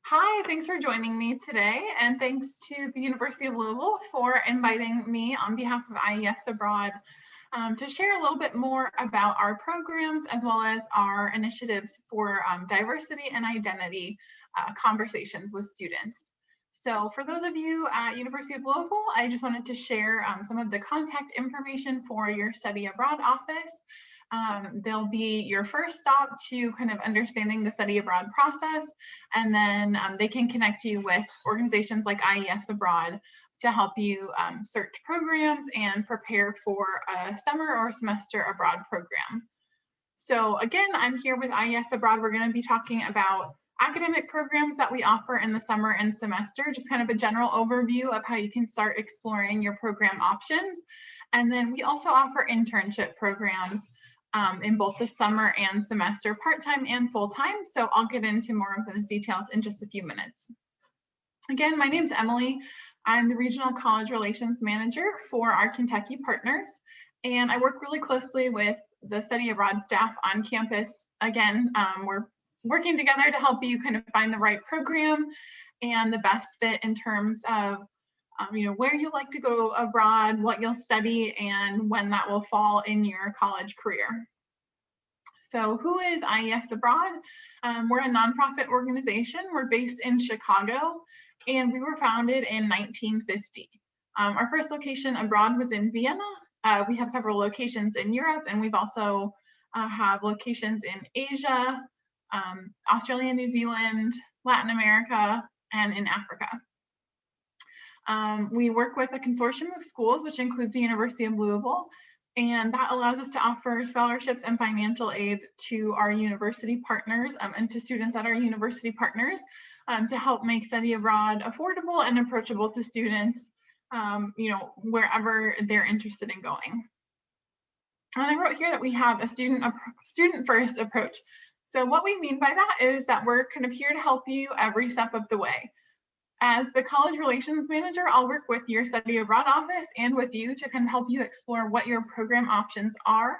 Hi, thanks for joining me today, and thanks to the University of Louisville for inviting me on behalf of IES Abroad to share a little bit more about our programs as well as our initiatives for diversity and identity conversations with students. So for those of you at University of Louisville, I just wanted to share some of the contact information for your study abroad office. They'll be your first stop to kind of understanding the study abroad process, and then they can connect you with organizations like IES Abroad to help you search programs and prepare for a summer or semester abroad program. So again, I'm here with IES Abroad. We're going to be talking about academic programs that we offer in the summer and semester, just kind of a general overview of how you can start exploring your program options. And then we also offer internship programs in both the summer and semester, part-time and full-time. So I'll get into more of those details in just a few minutes. Again, my name's Emily. I'm the Regional College Relations Manager for our Kentucky partners, and I work really closely with the study abroad staff on campus. Again, we're working together to help you kind of find the right program and the best fit in terms of where you like to go abroad, what you'll study, and when that will fall in your college career. So who is IES Abroad? We're a nonprofit organization. We're based in Chicago, and we were founded in 1950. Our first location abroad was in Vienna. We have several locations in Europe, and we've also have locations in Asia, Australia, New Zealand, Latin America, and in Africa. We work with a consortium of schools, which includes the University of Louisville, and that allows us to offer scholarships and financial aid to our university partners and to students at our university partners to help make study abroad affordable and approachable to students, wherever they're interested in going. And I wrote here that we have a student-first approach. So what we mean by that is that we're kind of here to help you every step of the way. As the college relations manager, I'll work with your study abroad office and with you to kind of help you explore what your program options are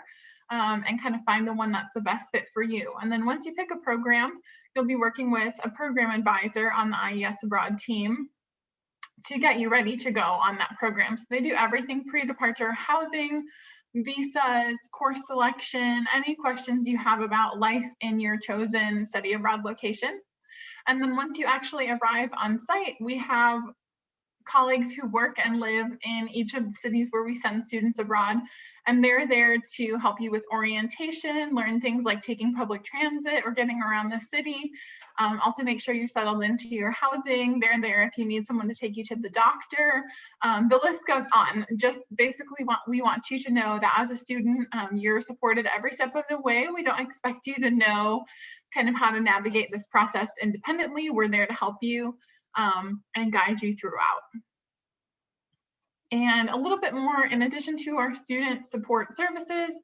and kind of find the one that's the best fit for you. And then once you pick a program, you'll be working with a program advisor on the IES Abroad team to get you ready to go on that program. So they do everything pre-departure housing, visas, course selection, any questions you have about life in your chosen study abroad location. And then once you actually arrive on site, we have colleagues who work and live in each of the cities where we send students abroad, and they're there to help you with orientation, learn things like taking public transit or getting around the city. Also make sure you're settled into your housing. They're there if you need someone to take you to the doctor. The list goes on. Just basically we want you to know that as a student, you're supported every step of the way. We don't expect you to know kind of how to navigate this process independently. We're there to help you and guide you throughout. And a little bit more in addition to our student support services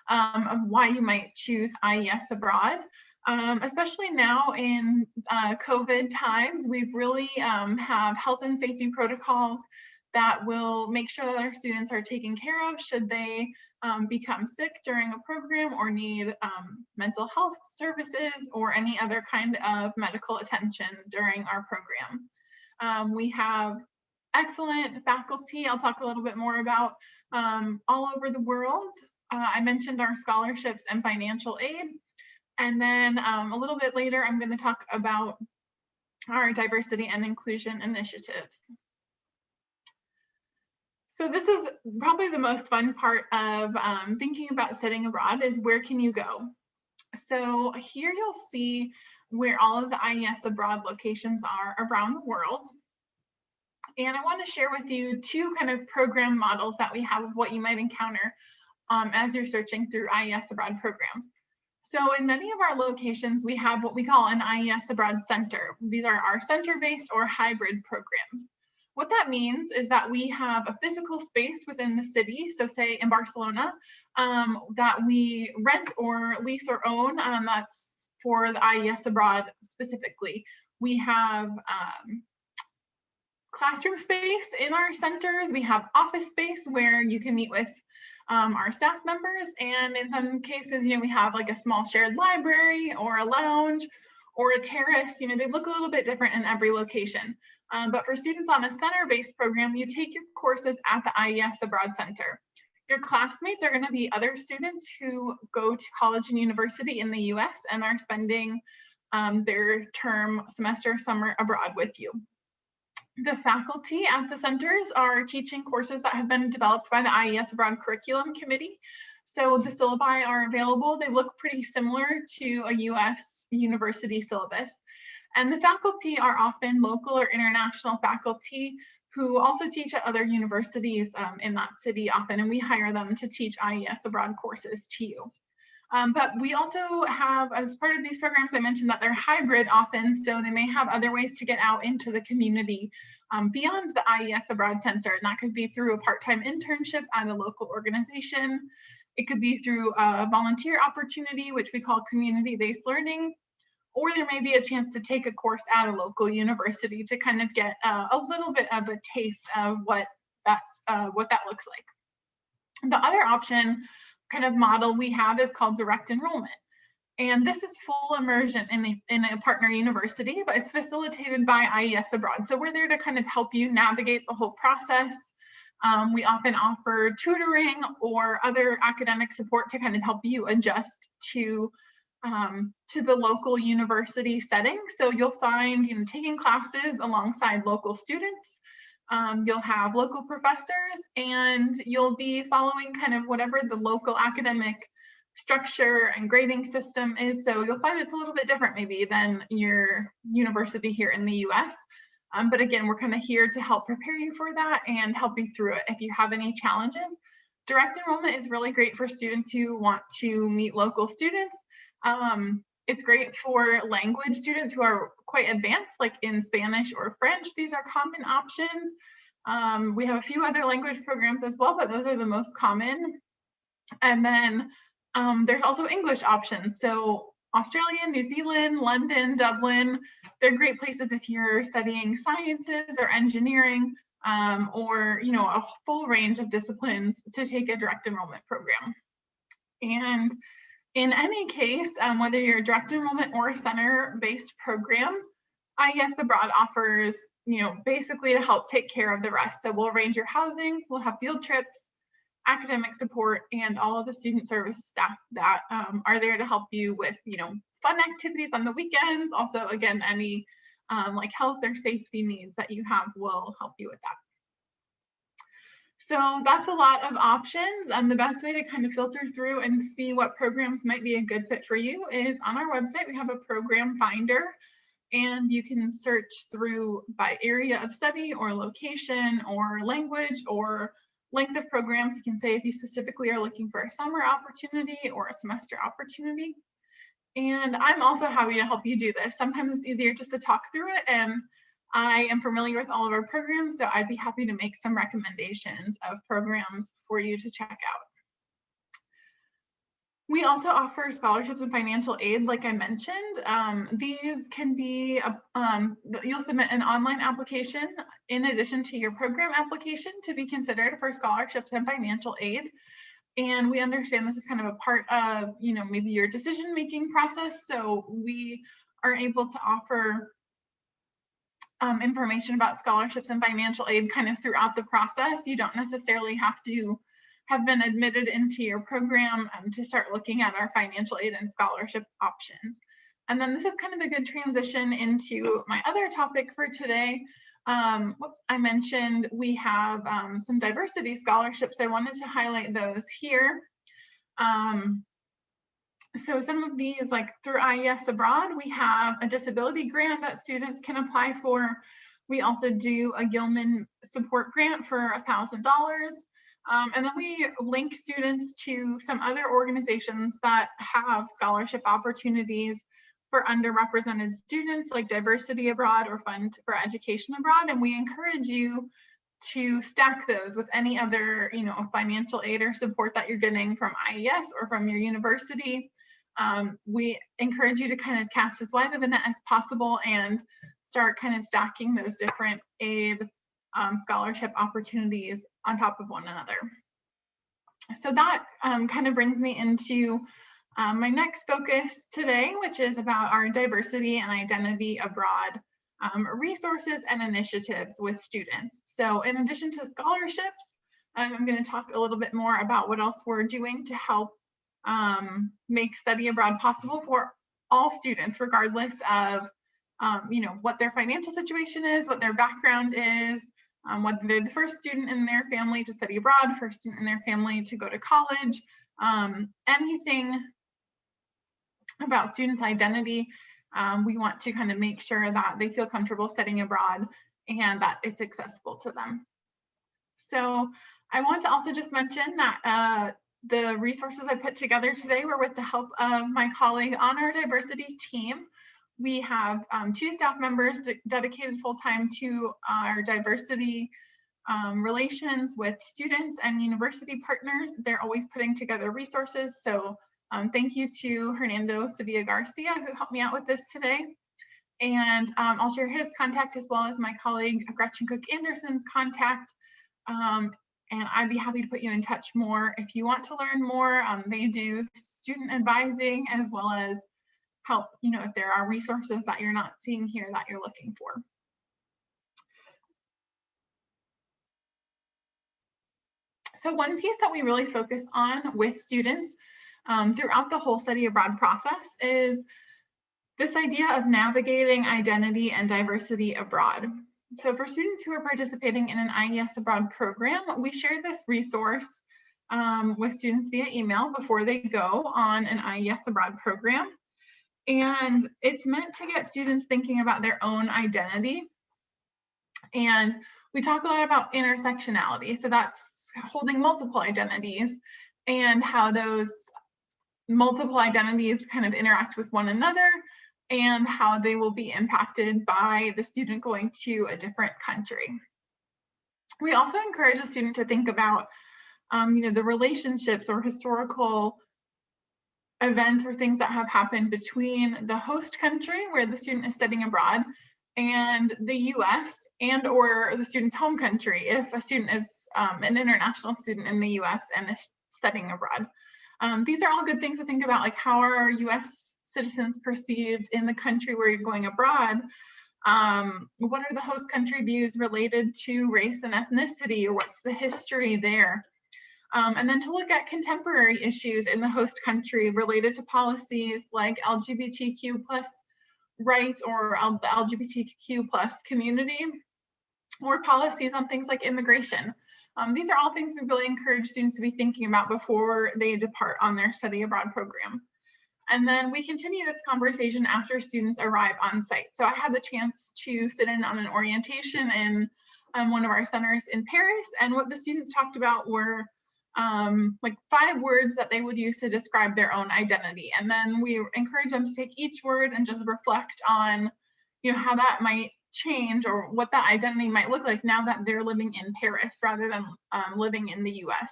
of why you might choose IES Abroad. Especially now in COVID times, we've really have health and safety protocols that will make sure that our students are taken care of should they become sick during a program or need mental health services or any other kind of medical attention during our program. We have excellent faculty. I'll talk a little bit more about all over the world. I mentioned our scholarships and financial aid. And then a little bit later, I'm going to talk about our diversity and inclusion initiatives. So this is probably the most fun part of thinking about studying abroad is where can you go? So here you'll see where all of the IES Abroad locations are around the world. And I want to share with you two kind of program models that we have of what you might encounter as you're searching through IES Abroad programs. So in many of our locations, we have what we call an IES Abroad Center. These are our center-based or hybrid programs. What that means is that we have a physical space within the city, so say in Barcelona, that we rent or lease or own. That's for the IES Abroad specifically. We have classroom space in our centers. We have office space where you can meet with our staff members, and in some cases, we have like a small shared library or a lounge, or a terrace, you know, they look a little bit different in every location. But for students on a center-based program, you take your courses at the IES Abroad Center. Your classmates are going to be other students who go to college and university in the US and are spending their term, semester, summer abroad with you. The faculty at the centers are teaching courses that have been developed by the IES Abroad Curriculum Committee. So the syllabi are available. They look pretty similar to a US university syllabus. And the faculty are often local or international faculty who also teach at other universities in that city often, and we hire them to teach IES Abroad courses to you. But we also have, as part of these programs, I mentioned that they're hybrid often, so they may have other ways to get out into the community beyond the IES Abroad Center, and that could be through a part-time internship at a local organization. It could be through a volunteer opportunity, which we call community-based learning, or there may be a chance to take a course at a local university to kind of get a little bit of a taste of what that looks like. The other option kind of model we have is called direct enrollment. And this is full immersion in a partner university, but it's facilitated by IES Abroad. So we're there to kind of help you navigate the whole process. We often offer tutoring or other academic support to kind of help you adjust to the local university setting. So you'll find, you know, taking classes alongside local students. You'll have local professors, and you'll be following kind of whatever the local academic structure and grading system is. So you'll find it's a little bit different maybe than your university here in the US. But again, we're kind of here to help prepare you for that and help you through it if you have any challenges. Direct enrollment is really great for students who want to meet local students. It's great for language students who are quite advanced, like in Spanish or French. These are common options. We have a few other language programs as well, but those are the most common. And then there's also English options. So Australia, New Zealand, London, Dublin, they're great places if you're studying sciences or engineering, or, you know, a full range of disciplines to take a direct enrollment program. And in any case, whether you're a direct enrollment or a center-based program, IES Abroad offers, you know, basically to help take care of the rest. So we'll arrange your housing, we'll have field trips, academic support, and all of the student service staff that are there to help you with, you know, fun activities on the weekends. Also, again, any like health or safety needs that you have will help you with that. So that's a lot of options. The best way to kind of filter through and see what programs might be a good fit for you is on our website. We have a program finder, and you can search through by area of study or location or language or length of programs. You can say if you specifically are looking for a summer opportunity or a semester opportunity. And I'm also happy to help you do this. Sometimes it's easier just to talk through it, and I am familiar with all of our programs, so I'd be happy to make some recommendations of programs for you to check out. We also offer scholarships and financial aid, like I mentioned. These can be, you'll submit an online application in addition to your program application to be considered for scholarships and financial aid. And we understand this is kind of a part of, you know, maybe your decision-making process. So we are able to offer information about scholarships and financial aid kind of throughout the process. You don't necessarily have to have been admitted into your program to start looking at our financial aid and scholarship options. And then this is kind of a good transition into my other topic for today. I mentioned we have some diversity scholarships. I wanted to highlight those here. So some of these, like through IES Abroad, we have a disability grant that students can apply for. We also do a Gilman support grant for $1,000. And then we link students to some other organizations that have scholarship opportunities for underrepresented students, like Diversity Abroad or Fund for Education Abroad. And we encourage you to stack those with any other, you know, financial aid or support that you're getting from IES or from your university. We encourage you to kind of cast as wide of a net as possible and start kind of stacking those different aid scholarship opportunities on top of one another. So that kind of brings me into My next focus today, which is about our diversity and identity abroad resources and initiatives with students. So in addition to scholarships, I'm going to talk a little bit more about what else we're doing to help make study abroad possible for all students, regardless of what their financial situation is, what their background is, whether they're the first student in their family to study abroad, first student in their family to go to college, anything about students' identity. We want to kind of make sure that they feel comfortable studying abroad and that it's accessible to them. So I want to also just mention that the resources I put together today were with the help of my colleague on our diversity team. We have 2 staff members dedicated full-time to our diversity relations with students and university partners. They're always putting together resources. So thank you to Hernando Sevilla Garcia, who helped me out with this today. And I'll share his contact as well as my colleague Gretchen Cook Anderson's contact. And I'd be happy to put you in touch more if you want to learn more. They do student advising as well as help, if there are resources that you're not seeing here that you're looking for. So one piece that we really focus on with students throughout the whole study abroad process is this idea of navigating identity and diversity abroad. So for students who are participating in an IES Abroad program, we share this resource with students via email before they go on an IES Abroad program. And it's meant to get students thinking about their own identity. And we talk a lot about intersectionality. So that's holding multiple identities and how those multiple identities kind of interact with one another and how they will be impacted by the student going to a different country. We also encourage the student to think about the relationships or historical events or things that have happened between the host country where the student is studying abroad and the US and or the student's home country if a student is an international student in the US and is studying abroad. These are all good things to think about, like how are US citizens perceived in the country where you're going abroad? What are the host country views related to race and ethnicity, or what's the history there? And then to look at contemporary issues in the host country related to policies like LGBTQ plus rights or the LGBTQ plus community, or policies on things like immigration. These are all things we really encourage students to be thinking about before they depart on their study abroad program. And then we continue this conversation after students arrive on site. So I had the chance to sit in on an orientation in one of our centers in Paris, and what the students talked about were like 5 words that they would use to describe their own identity. And then we encourage them to take each word and just reflect on, how that might change or what that identity might look like now that they're living in Paris rather than living in the US.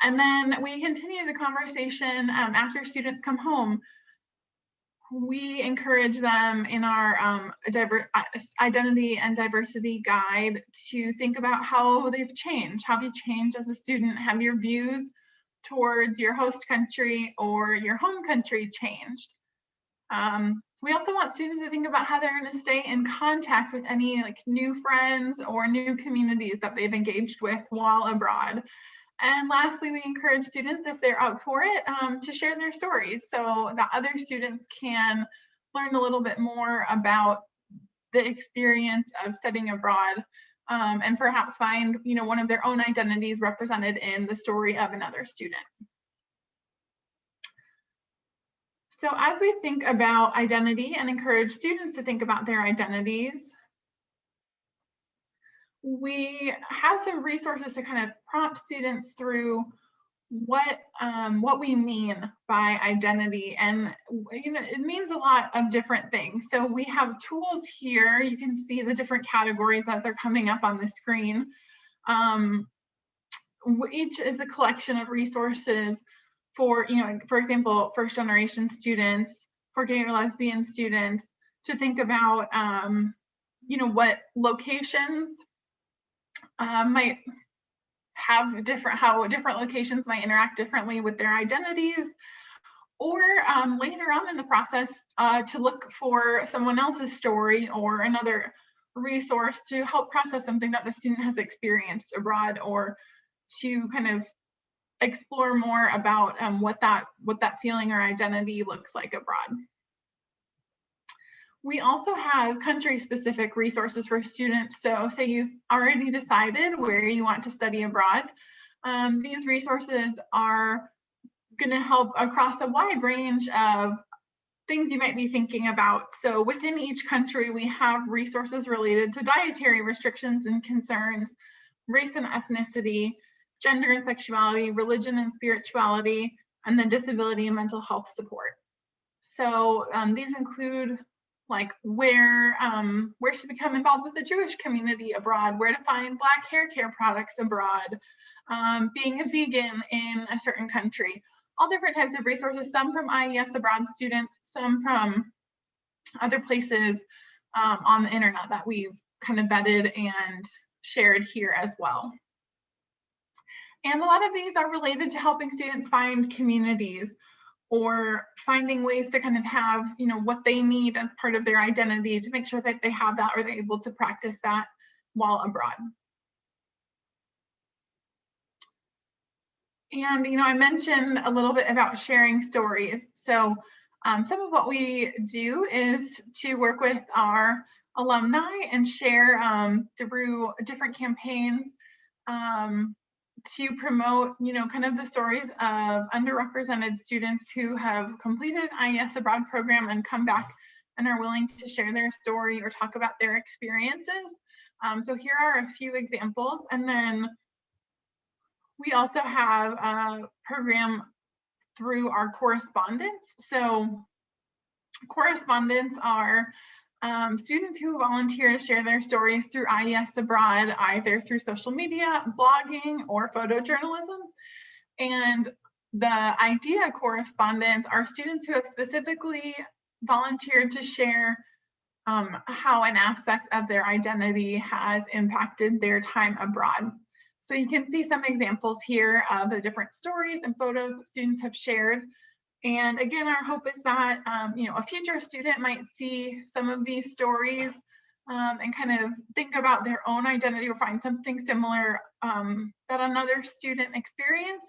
And then we continue the conversation after students come home. We encourage them in our identity and diversity guide to think about how they've changed. How have you changed as a student? Have your views towards your host country or your home country changed? We also want students to think about how they're going to stay in contact with any new friends or new communities that they've engaged with while abroad. And lastly, we encourage students, if they're up for it, to share their stories so that other students can learn a little bit more about the experience of studying abroad and perhaps find, one of their own identities represented in the story of another student. So as we think about identity and encourage students to think about their identities, we have some resources to kind of prompt students through what we mean by identity. And it means a lot of different things. So we have tools here. You can see the different categories as they're coming up on the screen. Each is a collection of resources for, for example, first generation students, for gay or lesbian students, to think about, what locations might have how different locations might interact differently with their identities, or later on in the process to look for someone else's story or another resource to help process something that the student has experienced abroad, or to kind of explore more about what that feeling or identity looks like abroad. We also have country-specific resources for students. So say you've already decided where you want to study abroad. These resources are going to help across a wide range of things you might be thinking about. So within each country, we have resources related to dietary restrictions and concerns, race and ethnicity, gender and sexuality, religion and spirituality, and then disability and mental health support. So these include like where to become involved with the Jewish community abroad, where to find Black hair care products abroad, being a vegan in a certain country, all different types of resources, some from IES Abroad students, some from other places on the internet that we've kind of vetted and shared here as well. And a lot of these are related to helping students find communities or finding ways to kind of have, what they need as part of their identity to make sure that they have that or they're able to practice that while abroad. And, I mentioned a little bit about sharing stories. So some of what we do is to work with our alumni and share through different campaigns to promote, kind of the stories of underrepresented students who have completed an IES Abroad program and come back and are willing to share their story or talk about their experiences. So here are a few examples. And then we also have a program through our Correspondence. So Correspondence are students who volunteer to share their stories through IES Abroad, either through social media, blogging, or photojournalism. And the idea Correspondence are students who have specifically volunteered to share how an aspect of their identity has impacted their time abroad. So you can see some examples here of the different stories and photos that students have shared. And again, our hope is that a future student might see some of these stories and kind of think about their own identity or find something similar that another student experienced.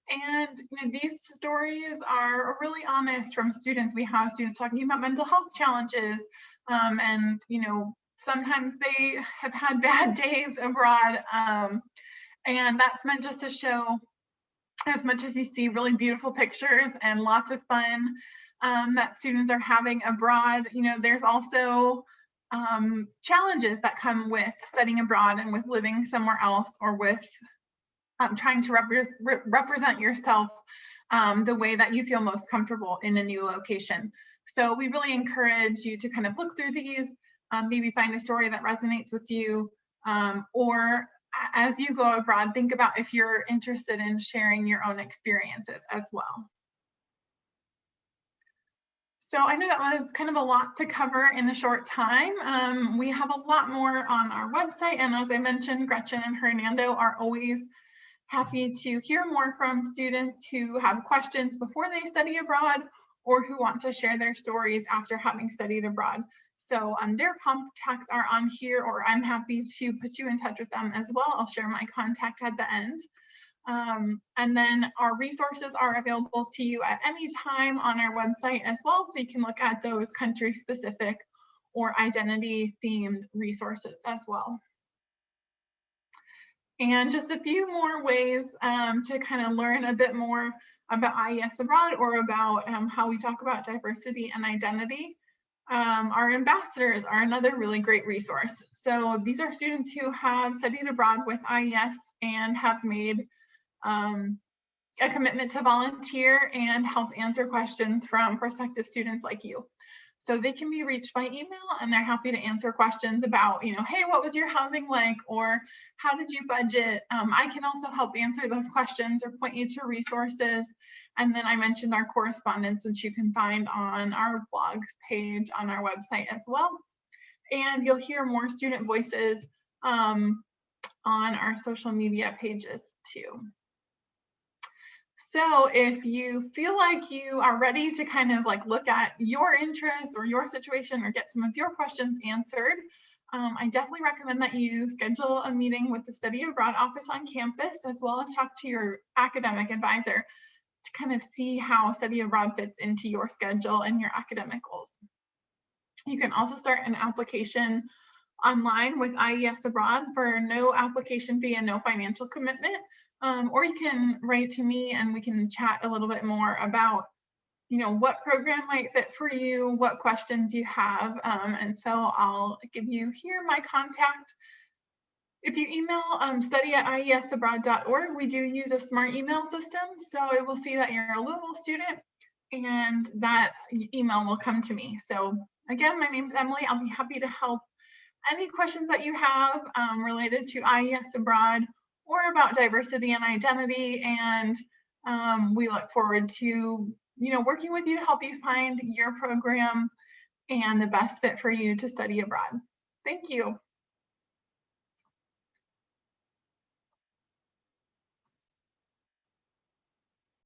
And these stories are really honest from students. We have students talking about mental health challenges, and sometimes they have had bad days abroad, and that's meant just to show, as much as you see really beautiful pictures and lots of fun that students are having abroad, there's also challenges that come with studying abroad and with living somewhere else, or with trying to represent yourself the way that you feel most comfortable in a new location. So we really encourage you to kind of look through these, maybe find a story that resonates with you, or as you go abroad, think about if you're interested in sharing your own experiences as well. So I know that was kind of a lot to cover in a short time. We have a lot more on our website, and as I mentioned, Gretchen and Hernando are always happy to hear more from students who have questions before they study abroad, or who want to share their stories after having studied abroad. So their contacts are on here, or I'm happy to put you in touch with them as well. I'll share my contact at the end. And then our resources are available to you at any time on our website as well, so you can look at those country-specific or identity-themed resources as well. And just a few more ways to kind of learn a bit more about IES Abroad, or about how we talk about diversity and identity. Our ambassadors are another really great resource. So these are students who have studied abroad with IES and have made a commitment to volunteer and help answer questions from prospective students like you. So they can be reached by email, and they're happy to answer questions about, hey, what was your housing like? Or how did you budget? I can also help answer those questions or point you to resources. And then I mentioned our correspondence, which you can find on our blogs page on our website as well. And you'll hear more student voices on our social media pages too. So if you feel like you are ready to kind of like look at your interests or your situation or get some of your questions answered, I definitely recommend that you schedule a meeting with the Study Abroad office on campus, as well as talk to your academic advisor to kind of see how study abroad fits into your schedule and your academic goals. You can also start an application online with IES Abroad for no application fee and no financial commitment. Or you can write to me and we can chat a little bit more about, what program might fit for you, what questions you have. And so I'll give you here my contact. If you email study@iesabroad.org, we do use a smart email system. So it will see that you're a Louisville student and that email will come to me. So again, my name is Emily. I'll be happy to help any questions that you have related to IES Abroad or about diversity and identity. And we look forward to, working with you to help you find your program and the best fit for you to study abroad. Thank you.